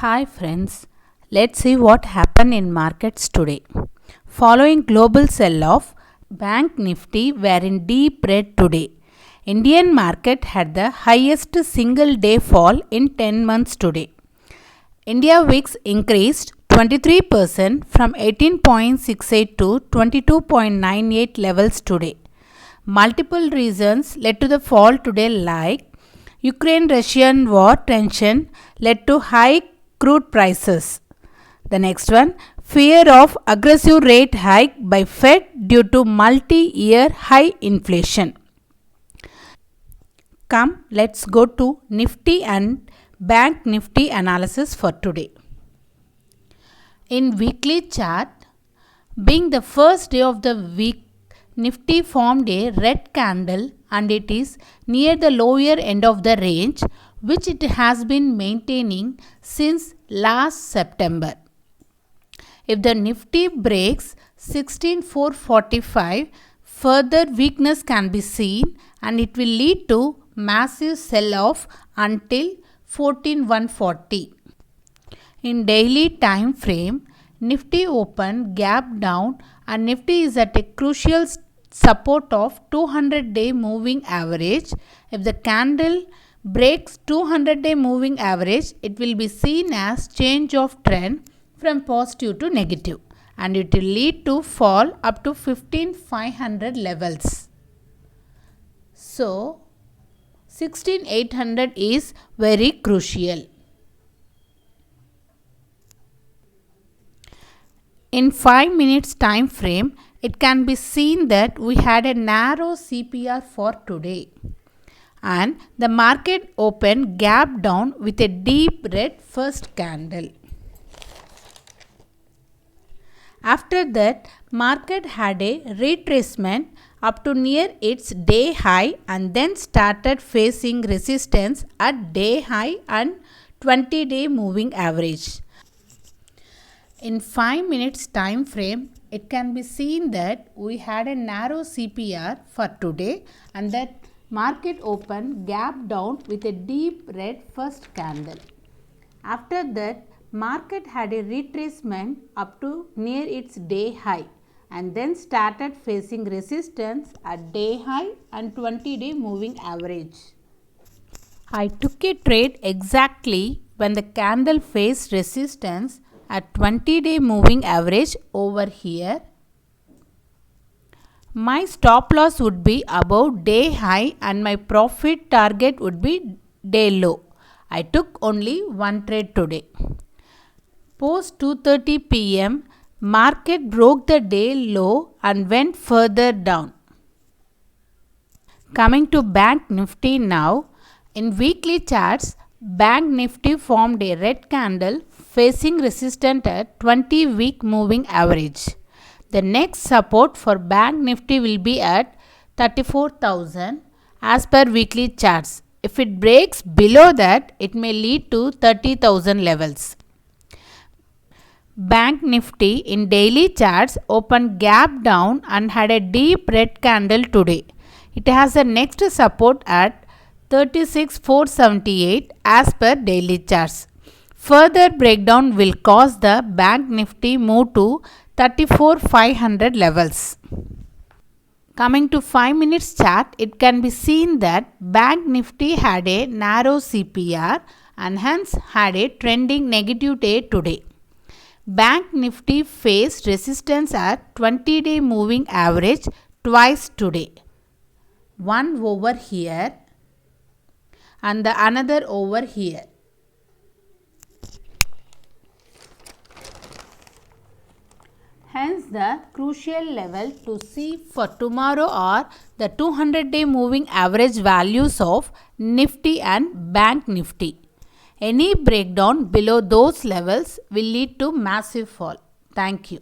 Hi friends, let's see what happened in markets today. Following global sell-off, Bank Nifty were in deep red today. Indian market had the highest single day fall in 10 months today. India VIX increased 23% from 18.68 to 22.98 levels today. Multiple reasons led to the fall today, like Ukraine-Russian war tension led to high crude prices. The next one, fear of aggressive rate hike by Fed due to multi-year high inflation. Come, let's go to Nifty and Bank Nifty analysis for today. In weekly chart, being the first day of the week, Nifty formed a red candle and it is near the lower end of the range which it has been maintaining since last September. If the Nifty breaks 16,445, further weakness can be seen and it will lead to massive sell-off until 14,140. In daily time frame, Nifty opened gap down and Nifty is at a crucial support of 200-day moving average. If the candle breaks 200-day moving average, it will be seen as change of trend from positive to negative and it will lead to fall up to 15,500 levels. So, 16,800 is very crucial. In 5 minutes time frame, it can be seen that we had a narrow CPR for today and the market opened gap down with a deep red first candle. After that, market had a retracement up to near its day high and then started facing resistance at day high and 20-day moving average. In 5 minutes time frame, it can be seen that we had a narrow CPR for today and that market opened gap down with a deep red first candle. After that, market had a retracement up to near its day high and then started facing resistance at day high and 20-day moving average. I took a trade exactly when the candle faced resistance at 20-day moving average over here. My stop loss would be above day high and my profit target would be day low. I took only one trade today. Post 2:30 p.m., market broke the day low and went further down. Coming to Bank Nifty now, in weekly charts, Bank Nifty formed a red candle facing resistance at 20-week moving average. The next support for Bank Nifty will be at 34,000 as per weekly charts. If it breaks below that, it may lead to 30,000 levels. Bank Nifty in daily charts opened gap down and had a deep red candle today. It has the next support at 36,478 as per daily charts. Further breakdown will cause the Bank Nifty move to 34,500 levels. Coming to 5 minutes chart, it can be seen that Bank Nifty had a narrow CPR and hence had a trending negative day today. Bank Nifty faced resistance at 20-day moving average twice today. One over here and the another over here. Hence, the crucial level to see for tomorrow are the 200-day moving average values of Nifty and Bank Nifty. Any breakdown below those levels will lead to massive fall. Thank you.